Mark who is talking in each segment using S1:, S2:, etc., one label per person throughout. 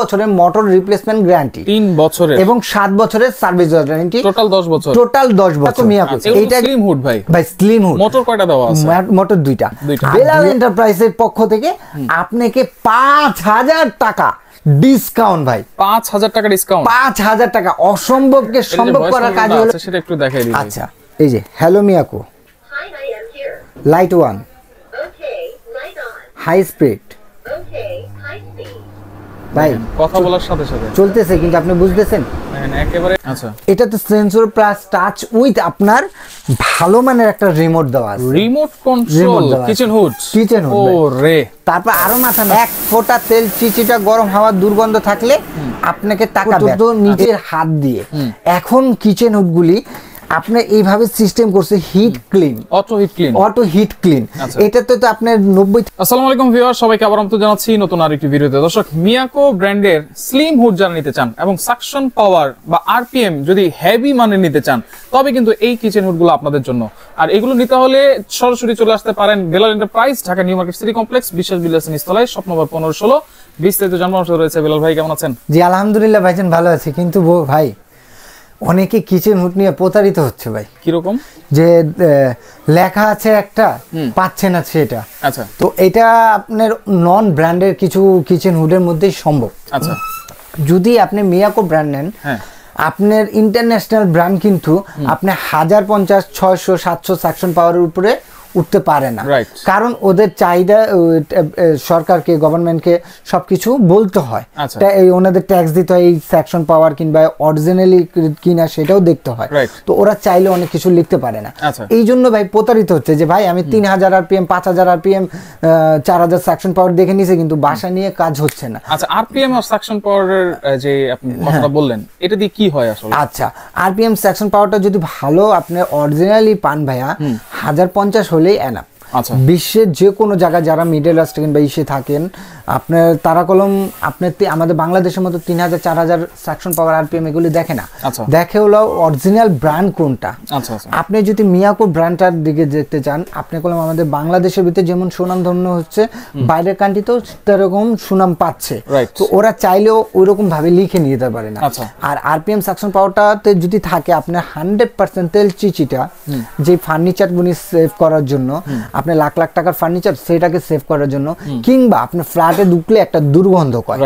S1: বছরের motor replacement guarantee
S2: 3 বছরের
S1: এবং 7 বছরের সার্ভিস গ্যারান্টি,
S2: টোটাল 10 বছর।
S1: টোটাল 10 বছর। মিয়াকো
S2: এইটা স্লিম হুড ভাই
S1: স্লিম হুড।
S2: মোটর কয়টা দেওয়া আছে?
S1: মোটর দুইটা। বেলাল এন্টারপ্রাইজের পক্ষ থেকে আপনাকে 5000 টাকা ডিসকাউন্ট ভাই।
S2: 5000 টাকা ডিসকাউন্ট।
S1: 5000 টাকা অসম্ভবকে সম্ভব করার কাজ হলো।
S2: সেটা একটু দেখাই দিই।
S1: আচ্ছা এই যে hello Miyako, light 1, high speed. ভাই
S2: কথা বলার সাথে সাথে
S1: চলতেছে কিন্তু আপনি বুঝতেছেন
S2: একেবারে। আচ্ছা
S1: এটা তো সেন্সর প্লাস টাচ উইথ আপনার ভালো মানের একটা রিমোট দেওয়া আছে,
S2: রিমোট কন্ট্রোল কিচেন হুড। ও রে, তারপর
S1: আরো মাথা না, এক ফোঁটা তেল চিচিটা গরম হাওয়া দুর্গন্ধ থাকলে আপনাকে টাকা তো নিজের হাত দিয়ে। এখন কিচেন হুড গুলি আপনি এইভাবে সিস্টেম করছে hit clean, auto hit clean. এটাতে তো আপনার 90।
S2: আসসালামু আলাইকুম ভিউয়ার, সবাইকে আবার আমন্ত্রণ জানাচ্ছি নতুন আরেকটি ভিডিওতে। দর্শক, মিয়াকো ব্র্যান্ডের স্লিম হুড যারা নিতে চান এবং সাকশন পাওয়ার বা আরপিএম যদি হেভি মানে নিতে চান, তবে কিন্তু এই কিচেন হুডগুলো আপনাদের জন্য। আর এগুলো নিতে হলে সরাসরি চলে আসতে পারেন Belal enterprise, Dhaka new market city complex, বিশ্বাস বিলাস নিচতলায়, শপ নম্বর 1516। বিস্তারিত জানার রয়েছে। বেলাল ভাই কেমন আছেন?
S1: জি আলহামদুলিল্লাহ ভাইজান ভালো আছি, কিন্তু ভাই অনেকে কিচেন হুড নিয়ে প্রতারিত হচ্ছে ভাই।
S2: কিরকম?
S1: যে লেখা আছে একটা, পাচ্ছে না সেটা।
S2: আচ্ছা,
S1: তো এটা আপনার নন ব্র্যান্ডের কিছু কিচেন হুডের মধ্যেই সম্ভব।
S2: আচ্ছা,
S1: যদি আপনি মিয়াকো ব্র্যান্ড নেন, আপনার ইন্টারন্যাশনাল ব্র্যান্ড কিন্তু আপনি 1050, 600, 700 সাকশন পাওয়ারের উপরে উঠতে পারে না, কারণ ওদের চাহিদা সরকারকে, গভর্নমেন্টকে সবকিছু বলতে হয়, ওনাদের ট্যাক্স দিতে হয়, এই সেকশন পাওয়ার কিংবা অরিজিনালি কিনা সেটাও দেখতে হয়। তো ওরা চাইলে অনেক কিছু লিখতে পারে না। এই জন্য ভাই প্রতারিত হচ্ছে যে ভাই আমি 3000 আরপিএম, 5000 আরপিএম, 4000 সেকশন পাওয়ার দেখে নিছে, কিন্তু বাসা নিয়ে কাজ হচ্ছে না।
S2: আচ্ছা, আরপিএম আর সেকশন পাওয়ারের যে আপনি কথা বললেন, এটা দিয়ে কি হয় আসলে?
S1: আচ্ছা, আরপিএম সেকশন পাওয়ারটা যদি ভালো আপনি অরিজিনালি পান ভাইয়া, 1050 হলেই এনাফ। বিশ্বের যে কোনো জায়গায় যারা মিডল ইস্ট কিংবা ইসে থাকেন, আপনার তারা কলম আপনার আমাদের বাংলাদেশের মতো 3000, 4000 সেকশন পাওয়ার আরপিএম এগুলি দেখে না, দেখে হলো অরিজিনাল ব্র্যান্ড কোনটা। আপনি যদি মিয়াকো ব্র্যান্ডটার দিকে দেখতে চান, আপনি কলম আমাদের বাংলাদেশের ভিতরে যেমন সুনাম ধন্য হচ্ছে, বাইরের কান্ট্রিতেও সেরকম সুনাম পাচ্ছে। তো ওরা চাইলেও ওই রকম ভাবে লিখে নিয়ে যেতে পারে না। আর আরপিএম সেকশন পাওয়ারটাতে যদি থাকে, আপনার 100% তেল চিচিটা যে ফার্নিচার গুলি সেভ করার জন্য, আপনি লাখ লাখ টাকার ফার্নিচার সেটাকে সেভ করার জন্য, কিংবা আপনার ফ্ল্যাটে ঢুকলে একটা দুর্গন্ধ করে,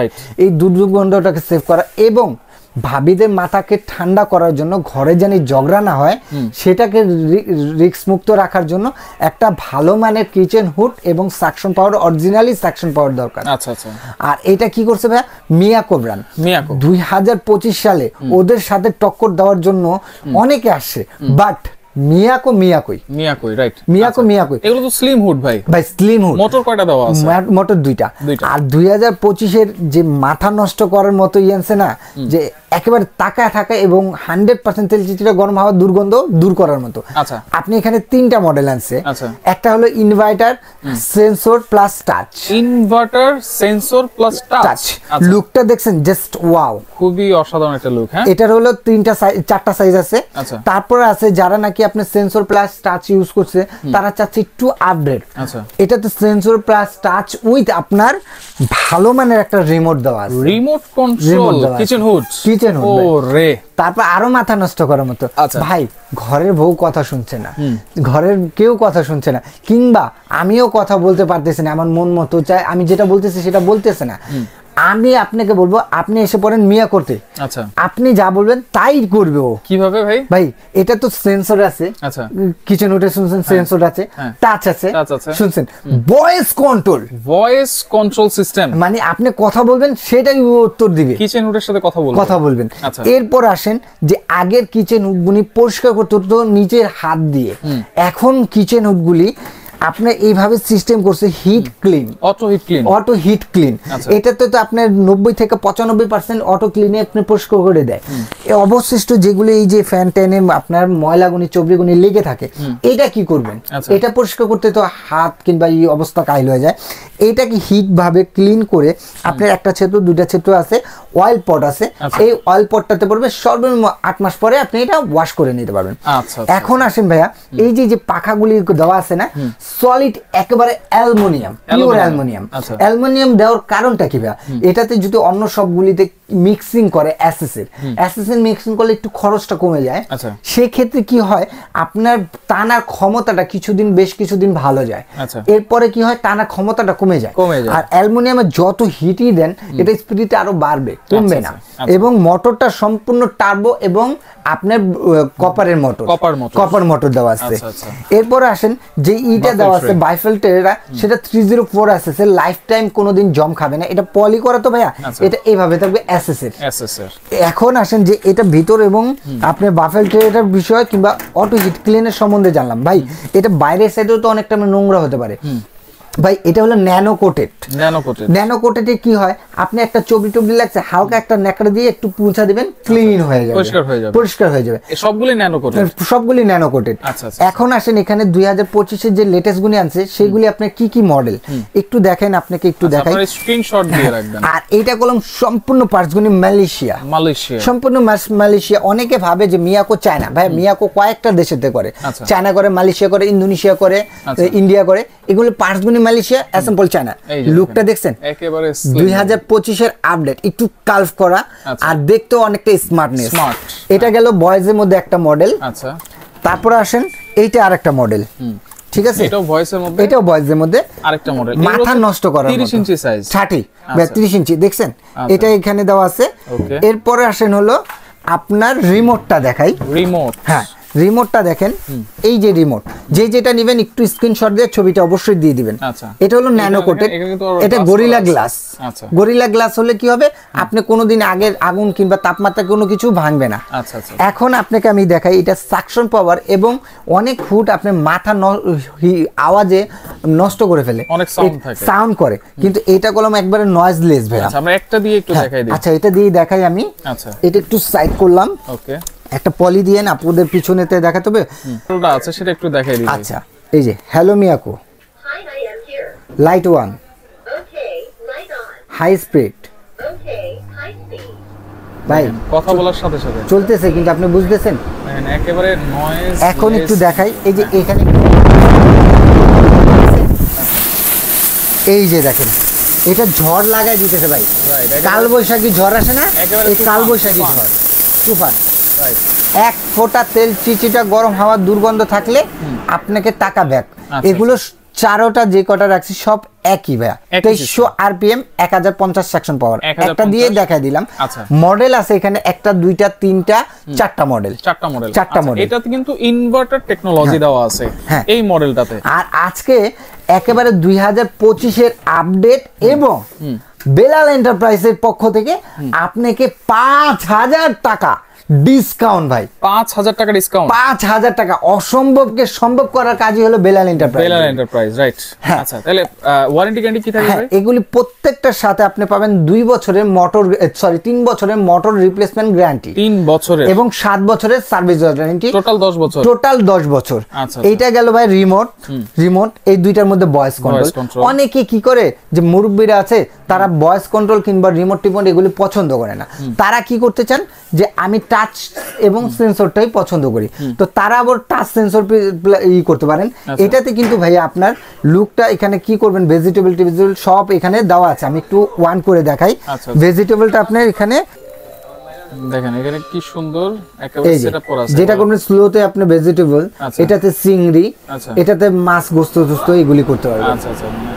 S1: এই দুর্গন্ধটাকে সেভ করা এবং ভাবিদের মাথাকে ঠান্ডা করার জন্য, ঘরে জানি ঝগড়া না হয় সেটাকে রিস্ক মুক্ত রাখার জন্য একটা ভালো মানের কিচেন হুড এবং সাকশন পাওয়ার, অরিজিনালি সাকশন পাওয়ার দরকার। আর এটা কি করছে ভাই মিয়াকো ব্র্যান্ড, 2025 সালে ওদের সাথে টক্কর দেওয়ার জন্য অনেকে আসছে, বাট মিয়াকোই রাইট, মিয়াকোই।
S2: এগুলো তো স্লিম হুড ভাই।
S1: Slim hood.
S2: মোটর কয়টা দেওয়া আছে?
S1: মোটর দুইটা। আর 2025 এর যে মাথা নষ্ট করার মতো আছে না, যে একেবারে তাকায় থাকা এবং 100% তেল চিচিটা গরম হাওয়া দুর্গন্ধ দূর করার মতো।
S2: আচ্ছা,
S1: আপনি এখানে 3টা মডেল আনছে। একটা হলো inverter sensor plus touch.
S2: Inverter sensor plus touch.
S1: লুকটা দেখছেন জাস্ট ওয়াও,
S2: খুবই অসাধারণ একটা লুক। হ্যাঁ,
S1: এটার হলো 4টা সাইজ আছে। তারপরে আছে যারা নাকি আপনি সেন্সর প্লাস টাচ ইউজ করছে, তারা চাচ্ছে একটু আপডেট। এটাতে সেন্সর প্লাস টাচ উইথ আপনার ভালো মানের একটা রিমোট দেওয়া আছে,
S2: রিমোট কন্ট্রোল কিচেন হুড। ও রে,
S1: তারপর আরো মাথা নষ্ট করার মতো। ভাই ঘরের বউ কথা শুনছে না, ঘরের কেউ কথা শুনছে না, কিংবা আমিও কথা বলতে পারতেছি না, আমার মন মতো চাই, আমি যেটা বলতেছি সেটা বলতেছে না। আমি আপনাকে বলবো, আপনি এসে পড়েন মিয়া করতে, আপনি যা বলবেন তাই করবে ও।
S2: কিভাবে ভাই?
S1: ভাই এটা তো সেন্সর আছে, কিচেন হুডে শুনছেন সেন্সর আছে, টাচ আছে শুনছেন, ভয়েস কন্ট্রোল
S2: সিস্টেম,
S1: মানে আপনি কথা বলবেন সেটাই উত্তর দিবে,
S2: কিচেন হুডের সাথে কথা বলবেন।
S1: এরপর আসেন যে আগের কিচেন হুডগুলি পরিষ্কার করতে হতো নিজের হাত দিয়ে, এখন কিচেন হুডগুলি আপনার এইভাবে সিস্টেম করছে hit clean, auto hit clean. এটাতে তো আপনার 90 থেকে 95% অটো ক্লিনে আপনি পরিষ্কার করে দেয়। অবশিষ্ট যেগুলো এই যে ফ্যান ট্যানে আপনার ময়লাগুনি চবড়িগুনি লেগে থাকে, এটা কি করবেন? এটা পরিষ্কার করতে তো হাত কিংবা এই অবস্থা কাইল হয়ে যায়। এইটাকে হিট ভাবে ক্লিন করে আপনার একটা ছিদ্র, 2টা ছিদ্র আছে, অয়েল পট আছে, এই অয়েল পটটাতে পড়বে, সর্বনিম্ন 8 মাস পরে আপনি এটা ওয়াশ করে নিতে পারবেন। এখন আসেন ভাইয়া, এই যে পাখাগুলি দেওয়া আছে না, সলিড একেবারে অ্যালুমিনিয়াম, পিওর অ্যালুমিনিয়াম। অ্যালুমিনিয়াম দেওয়ার কারণটা কি ভাই, এটাতে যদি অন্য সবগুলিতে মিক্সিং করে অ্যাসেসের মিক্সিং করলে একটু খরচটা কমে যায়, সেক্ষেত্রে কি হয় আপনার টানার ক্ষমতাটা বেশ কিছুদিন ভালো যায়, এরপরে কি হয় টানার ক্ষমতাটা কমে যায়। আর অ্যালুমিনিয়ামে যত হিটই দেন এটা স্পিডটা আরো বাড়বে, কমবে না। এবং মোটরটা সম্পূর্ণ টার্বো এবং আপনার কপার মোটর দেওয়া আছে। এরপরে আসেন যে ইটা দেওয়া আছে বাইফিল্টার, সেটা 304 এসএস এর, লাইফ টাইম কোনোদিন জম খাবে না। এটা পলি করা তো ভাইয়া, এটা এইভাবে থাকবে এসএস এর। এখন আসেন যে এটা ভিতর এবং আপনার বাফেলটার বিষয় কিংবা অটো হিট ক্লিনের সম্বন্ধে জানলাম ভাই। এটা বাইরের সাইডেও তো অনেকটা নোংরা হতে পারে ভাই, এটা হলো ন্যানো কোটেড। কি হয় আপনি একটা টবলি লাগছে, হালকা একটা নেকড়ে দিয়ে একটু পুঁছা দিবেন, ক্লিন হয়ে যাবে, পরিষ্কার হয়ে যাবে। সবগুলি ন্যানো কোটেড। এখন আসেন এখানে 2025 এর যে লেটেস্ট গুলি আনছে সেগুলি আপনার কি মডেল একটু দেখেন, আপনাকে একটু দেখাই,
S2: স্ক্রিনশট দিয়ে রাখবেন।
S1: আর এইটা কলম সম্পূর্ণ পার্টস গুলি মালয়েশিয়া, সম্পূর্ণ মালয়েশিয়া। অনেকে ভাবে যে মিয়াকো চায়না, ভাই মিয়াকো কয়েকটা দেশেতে করে, চায়না করে, মালয়েশিয়া করে, ইন্দোনেশিয়া করে, ইন্ডিয়া করে, এগুলো পার্টস গুলি মালয়েশিয়া, অ্যাসেম্বল চায়না। লুকটা দেখছেন একেবারে 2025 এর আপডেট, একটু কার্ভ করা আর দেখতেও অনেকটা স্মার্টনেস। এটা গেল বয়েজের মধ্যে একটা মডেল। তারপরে আসেন এইটা আরেকটা মডেল, ঠিক আছে, এটাও বয়েজের মধ্যে আরেকটা মডেল, মাথা নষ্ট করা 30 ইঞ্চি সাইজ, 30 ইঞ্চি দেখছেন, এটা এখানে দেওয়া আছে। এরপরে আসেন হলো আপনার রিমোটটা দেখাই। হ্যাঁ, রিমোটটা দেখেন, এই যে রিমোট, যেটা নেবেন একটু স্ক্রিনশট দিয়ে ছবিটা অবশ্যই দিয়ে দিবেন। এটা হলো ন্যানো কোটেড, এটা গরিলা গ্লাস। গরিলা গ্লাস হলে কি হবে, আপনি কোনোদিন আগের আগুন কিংবা তাপমাত্রা কোনো কিছু ভাঙবে না। এখন আপনাকে আমি দেখাই, এটা সাকশন পাওয়ার এবং অনেক ফুট আপনার মাথা আওয়াজে নষ্ট করে ফেলে, অনেক সাউন্ড করে, কিন্তু এটা কলম একবারে নয়েজলেস ভাই। আমরা একটা দিয়ে একটু দেখাই দিই। আচ্ছা, এটা দিয়ে দেখাই আমি। এটা একটু সাইড করলাম, ওকে, একটা পলি দিয়ে না আপনাদের পিছনেতে দেখাতে হবে, ওটা আছে সেটা একটু দেখাই দিই। আচ্ছা, এই যে hello Miyako, light 1, okay, light on, high speed, okay, high speed. ভাই কথা বলার সাথে সাথে চলতেছে, কিন্তু আপনি বুঝতেছেন একেবারে নয়েজ। এখন একটু দেখাই, এই যে এখানে এই যে দেখেন, এটা ঝড় লাগাই দিতেছে ভাই, কাল বৈশাখী ঝড় আসে না, এই কাল বৈশাখী ঝড়, তুফান। এক ফোঁটা তেল চিচিটা গরম হাওয়ার দুর্গন্ধ থাকলে আপনাকে টাকা ব্যাক। এগুলো চারোটা যে কটা রাখছি সব একই ভাইয়া, 2300 আরপিএম, 1050 সেকশন পাওয়ার। একটা দিয়ে দেখাই দিলাম। মডেল আছে এখানে একটা, দুইটা, তিনটা, চারটা মডেল। এটাতে কিন্তু ইনভার্টার টেকনোলজি দেওয়া আছে এই মডেলটাতে। আর আজকে একেবারে 2025 এর আপডেট এবং বেলাল এন্টারপ্রাইজের পক্ষ থেকে আপনাকে 5000 টাকা ডিসকাউন্ট ভাই, 5000 টাকা ডিসকাউন্ট, 5000 টাকা। অসম্ভবকে সম্ভব করার কাজই হলো বেলাল এন্টারপ্রাইজ, রাইট? আচ্ছা, তাহলে ওয়ারেন্টি গ্যারান্টি কি থাকবে? এগুলি প্রত্যেকটার সাথে আপনি পাবেন 2 বছরের মোটর, 3 বছরের মোটর রিপ্লেসমেন্ট গ্যারান্টি, 3 বছরের, এবং 7 বছরের সার্ভিস গ্যারান্টি, টোটাল 10 বছর। এইটা গেল ভাই রিমোট। এই দুইটার মধ্যে ভয়েস কন্ট্রোল। অনেকে কি করে যে মুরব্বীরা আছে, তারা ভয়েস কন্ট্রোল কিংবা রিমোট টিমোট এগুলি পছন্দ করে না। তারা কি করতে চান যে আমি টাচ এবং সেন্সরটাই পছন্দ করি, তো তারা আবার টাচ সেন্সর করতে পারেন। এটাতে কিন্তু ভাই আপনার লুকটা, এখানে কি করবেন, ভেজিটেবল সব এখানে দেওয়া আছে। আমি একটু ওয়ান করে দেখাই। ভেজিটেবলটা আপনার এখানে দেখেন, এখানে কি সুন্দর একেবারে সেটআপ করা আছে। যেটা করবেন স্লোতে আপনি ভেজিটেবল, এটাতে চিংড়ি, এটাতে মাছ, গোশত এগুলি করতে পারবেন।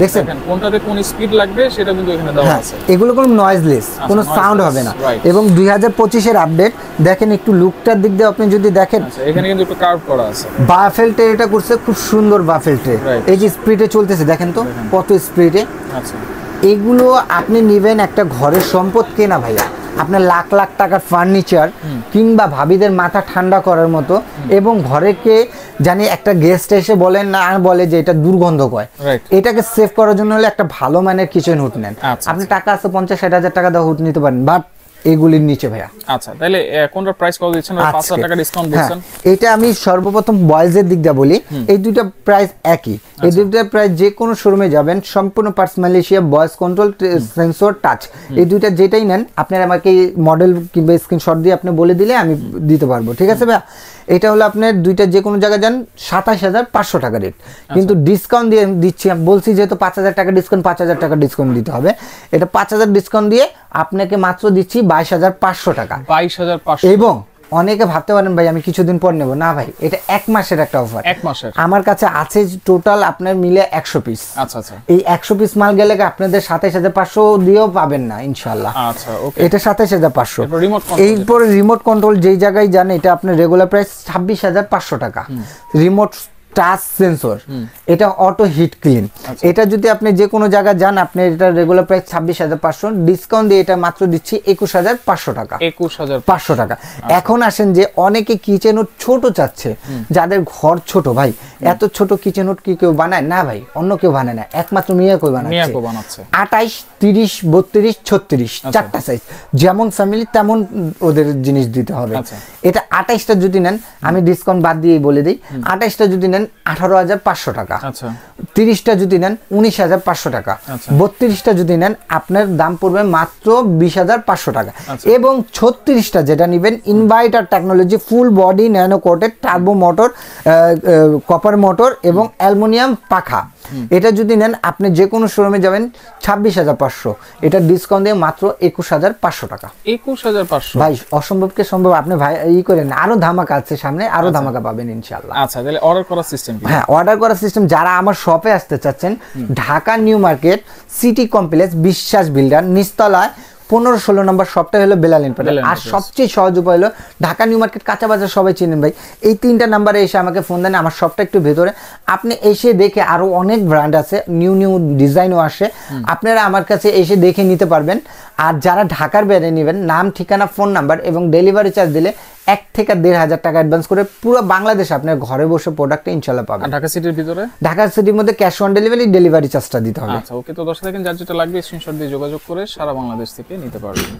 S1: দেখছেন কোনটাতে কোন স্পিড লাগবে সেটা কিন্তু এখানে দেওয়া আছে। এগুলো কোনো নয়েজলেস, কোনো সাউন্ড হবে না। এবং 2025 এর আপডেট দেখেন, একটু লুকটার দিক দিয়ে আপনি যদি দেখেন, এখানে কিন্তু একটু কার্ভ করা আছে। বাফেলটে এটা করছে খুব সুন্দর বাফেলটে। এই যে স্পিডে চলতেছে দেখেন তো কত স্পিডে। আচ্ছা, এগুলো আপনি নেবেন একটা ঘরের সম্পদ কেনা ভাইয়া, আপনার লাখ লাখ টাকার ফার্নিচার কিংবা ভাবিদের মাথা ঠান্ডা করার মতো, এবং ঘরেকে জানি একটা গেস্ট এসে বলেন না বলে যে এটা দুর্গন্ধ কয়, এটাকে সেভ করার জন্য হলে একটা ভালো মানের কিচেন হুড নেন। আপনি টাকা আছে 50-60 হাজার টাকা দিয়ে হুড নিতে পারেন, বাট এগুলির নিচে ভাইয়া।
S2: আচ্ছা, তাহলে কোনটা প্রাইস কত দিচ্ছেন? 5000 টাকা ডিসকাউন্ট বলছেন।
S1: এটা আমি সর্বপ্রথম বয়েজের দিক দিয়ে বলি, এই দুইটা প্রাইস একই। এই দুইটা প্রাইস যে কোনো শোরুমে যাবেন সম্পূর্ণ parts Malaysia, voice control, sensor, touch, এই দুইটা যেটাই নেন আপনারা আমাকে মডেল কিংবা স্ক্রিনশট দিয়ে আপনি বলে দিলে আমি দিতে পারবো, ঠিক আছে ভাইয়া? এটা হলো আপনার দুইটা যে কোনো জায়গায় যান 27500 টাকা রেট, কিন্তু ডিসকাউন্ট দিয়ে দিচ্ছি, বলছি যেহেতু 5000 টাকা ডিসকাউন্ট, 5000 টাকা ডিসকাউন্ট দিতে হবে। এটা 5000 ডিসকাউন্ট দিয়ে আপনাকে মাত্র দিচ্ছি 22500 টাকা।
S2: 22500।
S1: এবং অনেকে ভাবতে পারেন ভাই আমি কিছুদিন পর নেব, না ভাই এটা 1 মাসের একটা অফার।
S2: 1 মাসের
S1: আমার কাছে আছে টোটাল আপনার মিলে 100 পিস।
S2: আচ্ছা আচ্ছা,
S1: এই 100 পিস মাল গেলে আপনাদের 27500 দিয়েও পাবেন না ইনশাআল্লাহ।
S2: আচ্ছা ওকে,
S1: এটা 27500।
S2: এরপরে
S1: রিমোট কন্ট্রোল যেই জায়গায় যান এটা আপনার রেগুলার প্রাইস 26500 টাকা। রিমোট টাচ সেন্সর, এটা অটো হিট ক্লিন। এটা যদি আপনি যে কোনো জায়গায় যান আপনি এটা রেগুলার প্রাইস 26500, ডিসকাউন্ট দিয়ে এটা মাত্র দিচ্ছি 21500 টাকা।
S2: 21500
S1: টাকা। এখন আসেন যে অনেকে কিচেন হুড ছোট চাচ্ছে, যাদের ঘর ছোট ভাই, এত ছোট কিচেন হুড কি কেউ বানায়? না ভাই, অন্য কেউ বানায় না, একমাত্র মিয়াকো বানাচ্ছে। 28, 30, 32, 36 চারটা সাইজ, যেমন ফ্যামিলি তেমন ওদের জিনিস দিতে হবে। এটা 28টা যদি নেন, আমি ডিসকাউন্ট বাদ দিয়ে বলে দিই, 28টা যদি নেন 18500 টাকা। 30টা যদি নেন 19500 টাকা। 32টা যদি নেন আপনার দাম পড়বে মাত্র 20500 টাকা। এবং 36টা যেটা নেবেন inverter technology, full body nano coated turbo motor, copper motor এবং অ্যালুমিনিয়াম পাখা, এটা যদি নেন আপনি যে কোনো শোরুমে যাবেন 26500, এটা ডিসকাউন্ট দিয়ে মাত্র 21500 টাকা।
S2: 21500
S1: ভাই, অসম্ভবকে সম্ভব। আপনি ভাই করেন, আরো ধামাকা আছে সামনে, আরো ধামাকা পাবেন ইনশাআল্লাহ।
S2: আচ্ছা, তাহলে অর্ডার করার সিস্টেম কি?
S1: হ্যাঁ, অর্ডার করার সিস্টেম, যারা আমার শপে আসতে চাচ্ছেন, Dhaka new market city complex বিশ্বাস বিল্ডার নিচতলায় 15-16 নম্বর শপটা হলো বেলাল ইম্পোর্টার। আর সবচেয়ে সহজ উপায় হলো ঢাকা নিউ মার্কেট কাঁচা বাজার, সবাই চিনেন ভাই, এই 3টা নাম্বারে এসে আমাকে ফোন দেন। আমার শপটা একটু ভেতরে, আপনি এসে দেখে, আরো অনেক ব্র্যান্ড আছে, নিউ নিউ ডিজাইনও আসে, আপনারা আমার কাছে এসে দেখে নিতে পারবেন। আর যারা ঢাকার বাইরে নেবেন, নাম, ঠিকানা, ফোন নাম্বার এবং ডেলিভারি চার্জ দিলে 1 থেকে 1500 টাকা অ্যাডভান্স করে পুরো বাংলাদেশে আপনার ঘরে বসে প্রোডাক্ট ইনশাআল্লাহ পাবেন।
S2: ঢাকা সিটির ভিতরে,
S1: ঢাকা সিটির মধ্যে ক্যাশ অন ডেলিভারি চার্জটা দিতে হবে।
S2: আচ্ছা ওকে, তো দর্শক দেখেন যার যেটা লাগবে স্ক্রিনশট দিয়ে যোগাযোগ করে সারা বাংলাদেশ থেকে নিতে পারবেন।